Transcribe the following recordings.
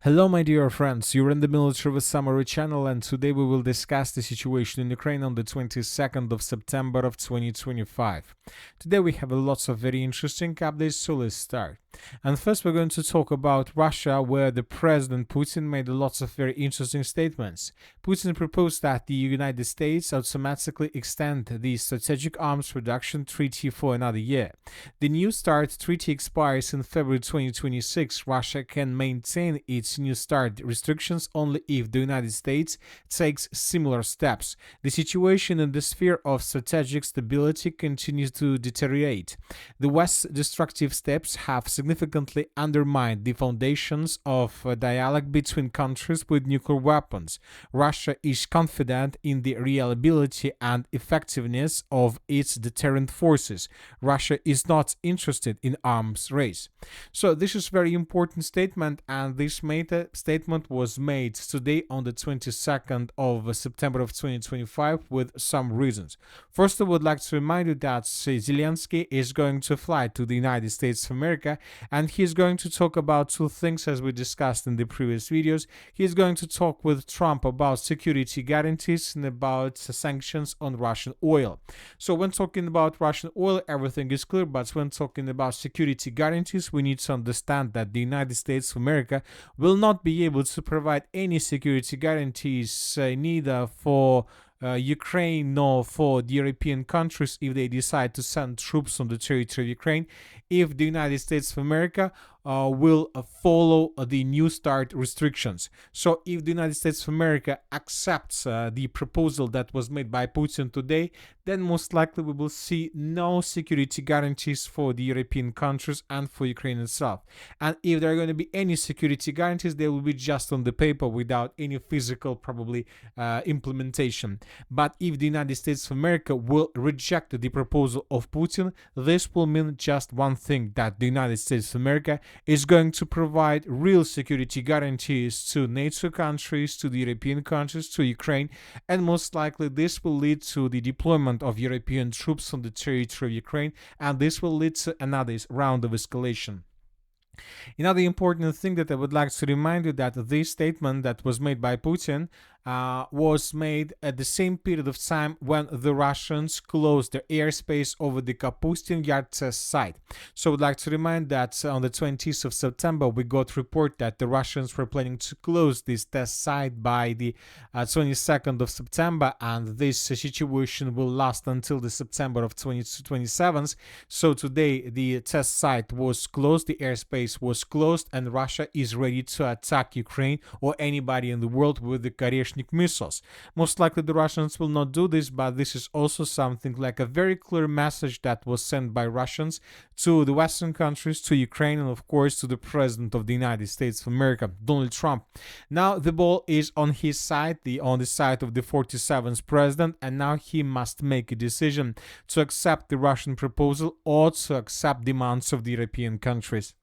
Hello, my dear friends. You're in the Military Summary channel, and today we will discuss the situation in Ukraine on the 22nd of September of 2025. Today we have lots of very interesting updates, so let's start. And first, we're going to talk about Russia, where the President Putin made lots of very interesting statements. Putin proposed that the United States automatically extend the Strategic Arms Reduction Treaty for another year. The New START treaty expires in February 2026. Russia can maintain its New START restrictions only if the United States takes similar steps. The situation in the sphere of strategic stability continues to deteriorate. The West's destructive steps have significantly undermined the foundations of dialogue between countries with nuclear weapons. Russia is confident in the reliability and effectiveness of its deterrent forces. Russia is not interested in arms race. So this is a very important statement, and this statement was made today on the 22nd of September of 2025 with some reasons. First, I would like to remind you that Zelensky is going to fly to the United States of America, and he's going to talk about two things as we discussed in the previous videos. He's going to talk with Trump about security guarantees and about sanctions on Russian oil. So when talking about Russian oil, everything is clear, but when talking about security guarantees, we need to understand that the United States of America will not be able to provide any security guarantees, neither for Ukraine nor for the European countries if they decide to send troops on the territory of Ukraine, if the United States of America will follow the New START restrictions. So if the United States of America accepts the proposal that was made by Putin today, then most likely we will see no security guarantees for the European countries and for Ukraine itself. And if there are going to be any security guarantees, they will be just on the paper without any physical, probably, implementation. But if the United States of America will reject the proposal of Putin, this will mean just one thing, that the United States of America is going to provide real security guarantees to NATO countries, to the European countries, to Ukraine, and most likely this will lead to the deployment of European troops on the territory of Ukraine, and this will lead to another round of escalation. Another important thing that I would like to remind you, that this statement that was made by Putin was made at the same period of time when the Russians closed their airspace over the Kapustin Yar test site. So I would like to remind that on the 20th of September, we got report that the Russians were planning to close this test site by the 22nd of September, and this situation will last until the September of 2027. So today, the test site was closed, the airspace was closed, and Russia is ready to attack Ukraine or anybody in the world with the Kalynivske missiles. Most likely the Russians will not do this, but this is also something like a very clear message that was sent by Russians to the Western countries, to Ukraine, and of course to the President of the United States of America, Donald Trump. Now the ball is on his side, on the side of the 47th president, and now he must make a decision to accept the Russian proposal or to accept demands of the European countries.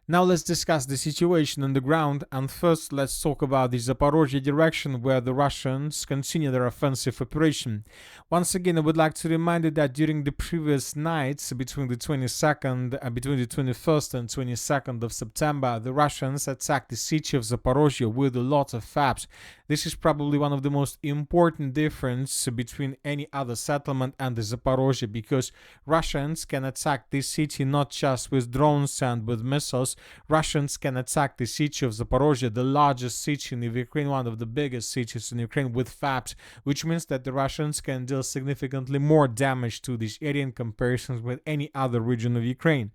Now let's discuss the situation on the ground, and first let's talk about the Zaporozhye direction, where the Russians continue their offensive operation. Once again, I would like to remind you that during the previous nights, between the 21st and 22nd of September, the Russians attacked the city of Zaporozhye with a lot of FABs. This is probably one of the most important differences between any other settlement and the Zaporozhye, because Russians can attack this city not just with drones and with missiles. Russians can attack the city of Zaporozhye, the largest city in Ukraine, one of the biggest cities in Ukraine, with FABs, which means that the Russians can deal significantly more damage to this area in comparison with any other region of Ukraine.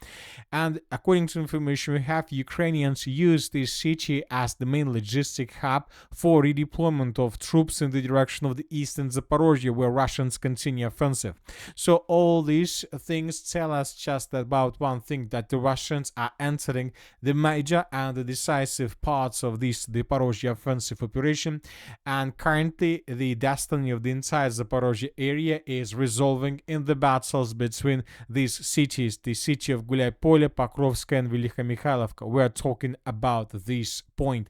And according to information we have, Ukrainians use this city as the main logistic hub for redeployment of troops in the direction of the eastern Zaporozhye, where Russians continue offensive. So all these things tell us just about one thing, that the Russians are entering the major and the decisive parts of this Zaporozhye offensive operation, and currently the destiny of the entire Zaporozhye area is resolving in the battles between these cities, the city of Gulyai-Polye, Pokrovska, and Velika-Mikhailovka. We are talking about this point.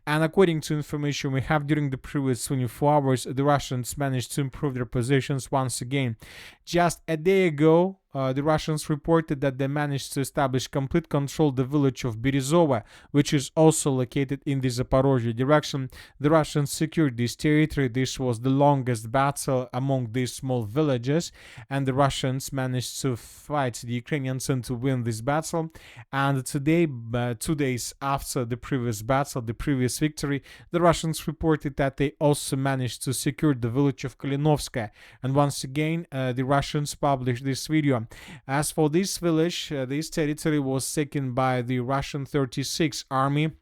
And according to information we have, during the previous 24 hours, the Russians managed to improve their positions once again. Just a day ago, the Russians reported that they managed to establish complete control of the village of Berezova, which is also located in the Zaporozhye direction. The Russians secured this territory. This was the longest battle among these small villages, and the Russians managed to fight the Ukrainians and to win this battle. And today, 2 days after the previous battle, the previous victory, the Russians reported that they also managed to secure the village of Kalynivske. And once again, the Russians published this video. As for this village, this territory was taken by the Russian 36th Army.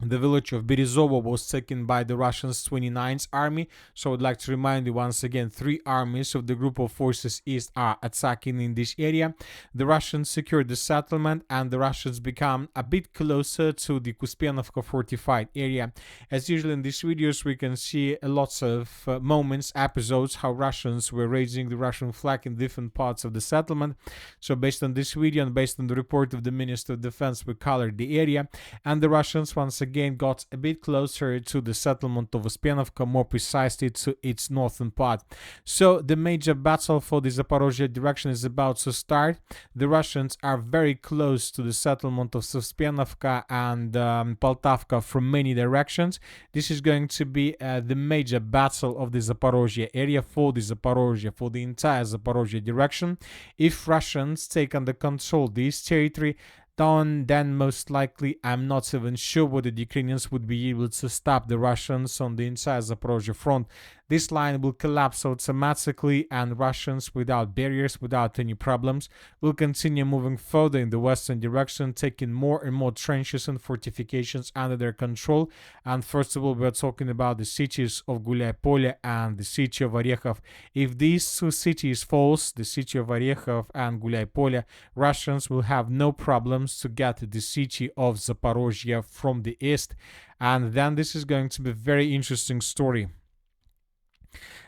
The village of Berezovo was taken by the Russians 29th Army. So I'd like to remind you once again, 3 armies of the group of forces East are attacking in this area. The Russians secured the settlement, and the Russians become a bit closer to the Kuspenovka fortified area. As usual in these videos, we can see lots of moments, episodes, how Russians were raising the Russian flag in different parts of the settlement. So based on this video and based on the report of the Minister of Defense, we colored the area, and the Russians once again got a bit closer to the settlement of Uspenovka, more precisely to its northern part. So the major battle for the Zaporozhye direction is about to start. The Russians are very close to the settlement of Uspenovka and Poltavka from many directions. This is going to be the major battle of the Zaporozhye area for the Zaporozhye, for the entire Zaporozhye direction. If Russians take under control this territory, then most likely, I'm not even sure whether the Ukrainians would be able to stop the Russians on the entire Zaporozhye front. This line will collapse automatically, and Russians, without barriers, without any problems, will continue moving further in the western direction, taking more and more trenches and fortifications under their control. And first of all, we're talking about the cities of Gulyai-Pole and the city of Orekhov. If these 2 cities falls, the city of Orekhov and Gulyai-Pole, Russians will have no problems to get the city of Zaporozhye from the east. And then this is going to be a very interesting story.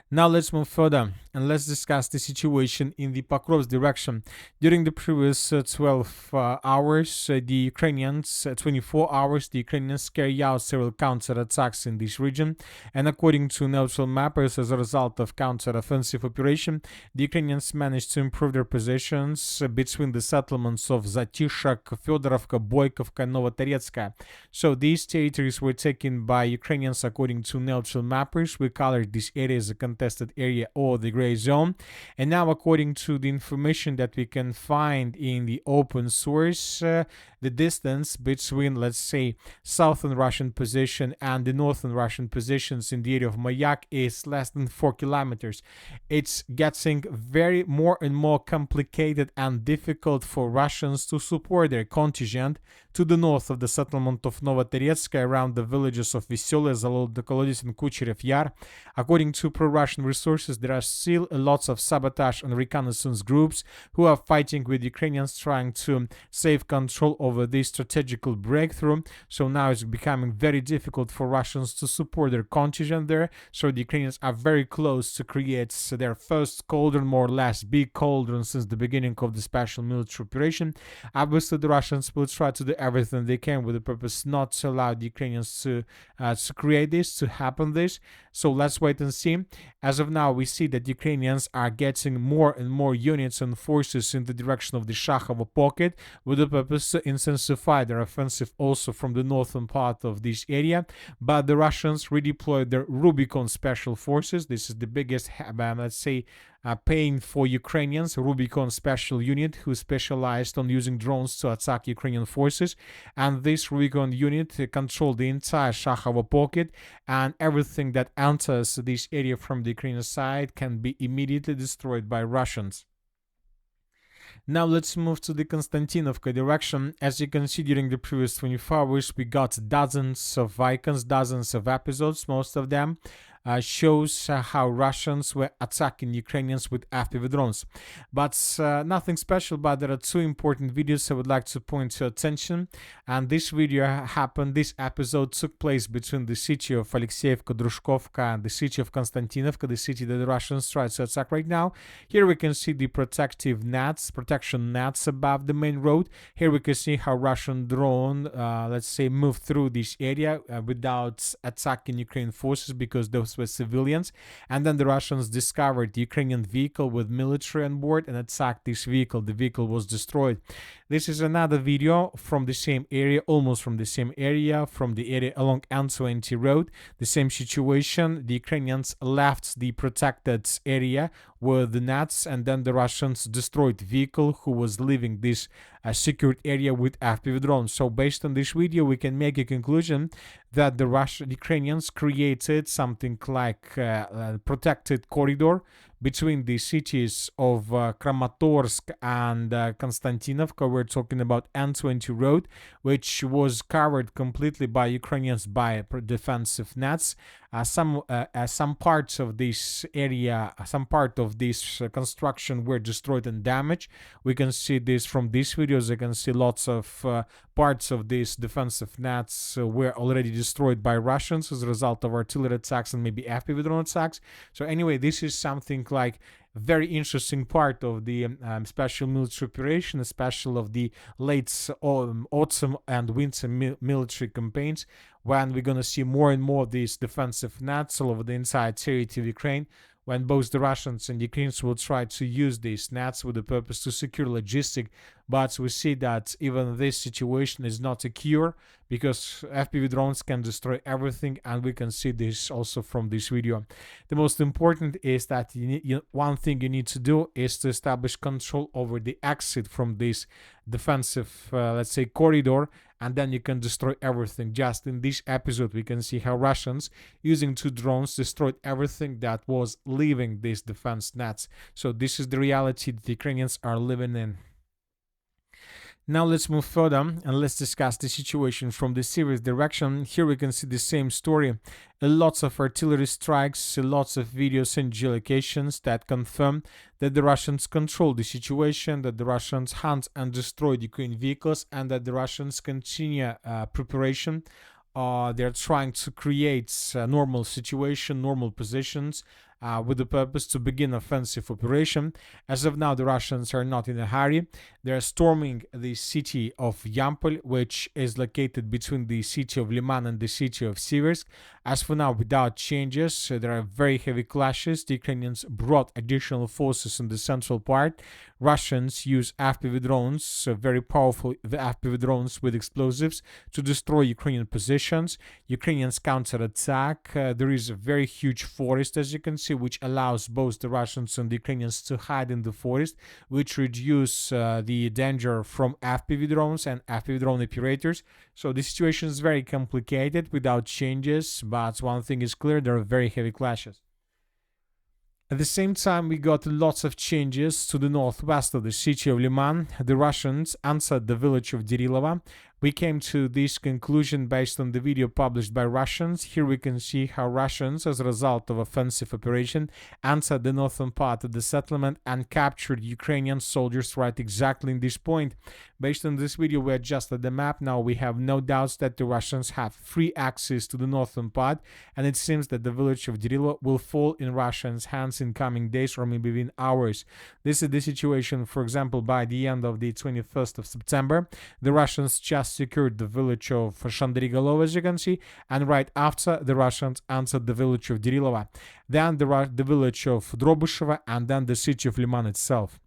Now let's move further and let's discuss the situation in the Pokrovsk direction. During the previous 12 hours, the Ukrainians, 24 hours, the Ukrainians carry out several counterattacks in this region. And according to neutral mappers, as a result of counter-offensive operation, the Ukrainians managed to improve their positions between the settlements of Zatishak, Fedorovka, Boykovka, and Novotoretska. So these territories were taken by Ukrainians according to neutral mappers. We colored this area as a contested area or the gray zone. And now, according to the information that we can find in the open source, the distance between, let's say, southern Russian position and the northern Russian positions in the area of Mayak is less than 4 kilometers. It's getting very more and more complicated and difficult for Russians to support their contingent to the north of the settlement of Novotoretska, around the villages of Vesely, Zolotokholodets, and Kucherev Yar. According to pro-Russian resources, there are still lots of sabotage and reconnaissance groups who are fighting with Ukrainians, trying to save control over this strategical breakthrough. So now it's becoming very difficult for Russians to support their contingent there. So the Ukrainians are very close to create their first cauldron, more or less big cauldron, since the beginning of the special military operation. Obviously, the Russians will try to do everything they can with the purpose not to allow the Ukrainians to create this, to happen this. So let's wait and see. As of now, we see that Ukrainians are getting more and more units and forces in the direction of the Shakhovo pocket with the purpose to intensify their offensive also from the northern part of this area. But the Russians redeployed their Rubicon special forces. This is the biggest, let's say, pain for Ukrainians. Rubicon special unit who specialized on using drones to attack Ukrainian forces. And this Rubicon unit controlled the entire Shakhovo pocket, and everything that enters this area from the Ukrainian side can be immediately destroyed by Russians. Now let's move to the Konstantinovka direction. As you can see, during the previous 24 hours, we got dozens of icons, dozens of episodes. Most of them shows how Russians were attacking Ukrainians with FPV drones. But nothing special, but there are 2 important videos I would like to point to your attention. And this video happened, this episode took place between the city of Alexeyevka, Drushkovka and the city of Konstantinovka, the city that the Russians try to attack right now. Here we can see the protection nets above the main road. Here we can see how Russian drone, let's say, moved through this area without attacking Ukrainian forces, because those vehicles with civilians, and then the Russians discovered the Ukrainian vehicle with military on board and attacked this vehicle. The vehicle was destroyed. This is another video from the same area, almost from the same area, from the area along N20 road. The same situation. The Ukrainians left the protected area with the nets, and then the Russians destroyed the vehicle who was leaving this secured area with FPV drones. So based on this video, we can make a conclusion that the Ukrainians created something like a protected corridor between the cities of Kramatorsk and Konstantinovka. We're talking about N20 road, which was covered completely by Ukrainians by defensive nets. Some parts of this area, some part of this construction were destroyed and damaged. We can see this from these videos. You can see lots of parts of these defensive nets were already destroyed by Russians as a result of artillery attacks and maybe FPV drone attacks. So anyway, this is something like very interesting part of the special military operation, especially of the late autumn and winter military campaigns, when we're going to see more and more of these defensive nets all over the entire territory of Ukraine, when both the Russians and the Ukrainians will try to use these nets with the purpose to secure logistics. But we see that even this situation is not a cure, because FPV drones can destroy everything, and we can see this also from this video. The most important is that one thing you need to do is to establish control over the exit from this defensive, let's say, corridor, and then you can destroy everything. Just in this episode, we can see how Russians, using 2 drones, destroyed everything that was leaving these defense nets. So this is the reality that the Ukrainians are living in. Now let's move further and let's discuss the situation from the Syrian direction. Here we can see the same story. Lots of artillery strikes, lots of videos and geolocations that confirm that the Russians control the situation, that the Russians hunt and destroy Ukrainian vehicles, and that the Russians continue preparation. They're trying to create a normal situation, normal positions, with the purpose to begin offensive operation. As of now, the Russians are not in a hurry. They're storming the city of Yampol, which is located between the city of Liman and the city of Siversk. As for now, without changes, there are very heavy clashes. The Ukrainians brought additional forces in the central part. Russians use FPV drones, very powerful FPV drones with explosives, to destroy Ukrainian positions. Ukrainians counterattack. There is a very huge forest, as you can see, which allows both the Russians and the Ukrainians to hide in the forest, which reduce the danger from FPV drones and FPV drone operators. So the situation is very complicated without changes, but one thing is clear: there are very heavy clashes. At the same time, we got lots of changes to the northwest of the city of Liman. The Russians answered the village of Dirilova. We came to this conclusion based on the video published by Russians. Here we can see how Russians, as a result of offensive operation, answered the northern part of the settlement and captured Ukrainian soldiers right exactly in this point. Based on this video, we adjusted the map. Now we have no doubts that the Russians have free access to the northern part, and it seems that the village of Dirilova will fall in Russians' hands in coming days or maybe within hours. This is the situation, for example, by the end of the 21st of September. The Russians just secured the village of Shandrigolov, as you can see, and right after, the Russians answered the village of Dirilova, then the village of Drobusheva, and then the city of Liman itself.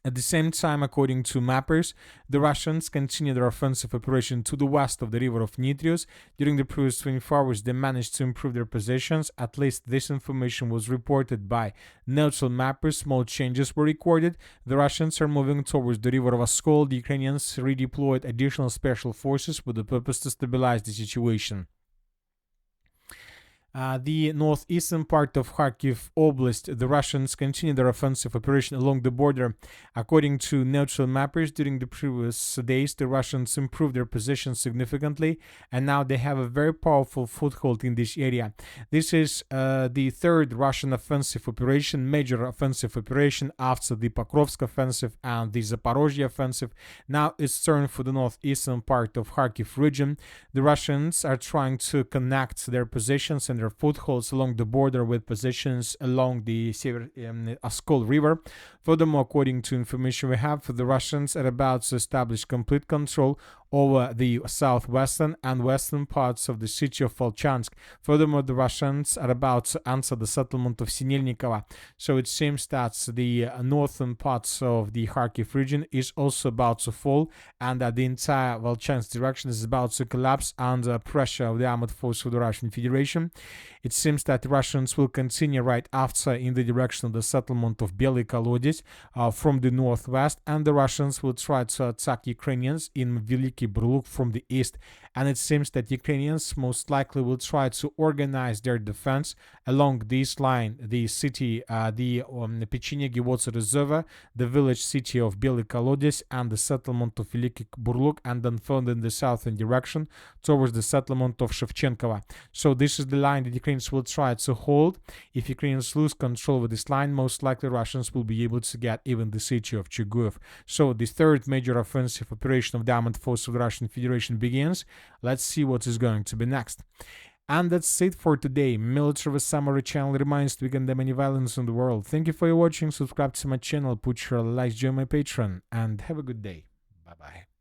At the same time, according to mappers, the Russians continued their offensive operation to the west of the river of Nitrius. During the previous 24 hours, they managed to improve their positions. At least this information was reported by neutral mappers. Small changes were recorded. The Russians are moving towards the river of Oskol. The Ukrainians redeployed additional special forces with the purpose to stabilize the situation. The northeastern part of Kharkiv Oblast, the Russians continue their offensive operation along the border. According to neutral mappers, during the previous days, the Russians improved their position significantly, and now they have a very powerful foothold in this area. This is the third Russian offensive operation, major offensive operation after the Pokrovsk offensive and the Zaporozhye offensive. Now it's turn for the northeastern part of Kharkiv region. The Russians are trying to connect their positions and their footholds along the border with positions along the Oskol River. Furthermore, according to information we have, the Russians are about to establish complete control over the southwestern and western parts of the city of Volchansk. Furthermore, the Russians are about to enter the settlement of Sinelnikovo. So it seems that the northern parts of the Kharkiv region is also about to fall, and that the entire Volchansk direction is about to collapse under pressure of the armored force of the Russian Federation. It seems that the Russians will continue right after in the direction of the settlement of Belый Kolodец from the northwest, and the Russians will try to attack Ukrainians in Veliki Burluk from the east. And it seems that Ukrainians most likely will try to organize their defense along this line: the city, the Pechenegi water reservoir, the village city of Belый Kolodец, and the settlement of Veliki Burluk, and then further in the southern direction towards the settlement of Shevchenkovo. So this is the line that Ukrainians will try to hold. If Ukrainians lose control over this line, most likely Russians will be able to get even the city of Chuguev. So the third major offensive operation of the armed force of the Russian Federation begins. Let's see what is going to be next. And that's it for today. Military Summary channel reminds to condemn any violence in the world. Thank you for watching. Subscribe to my channel, put your likes, join my Patreon, and have a good day. Bye bye.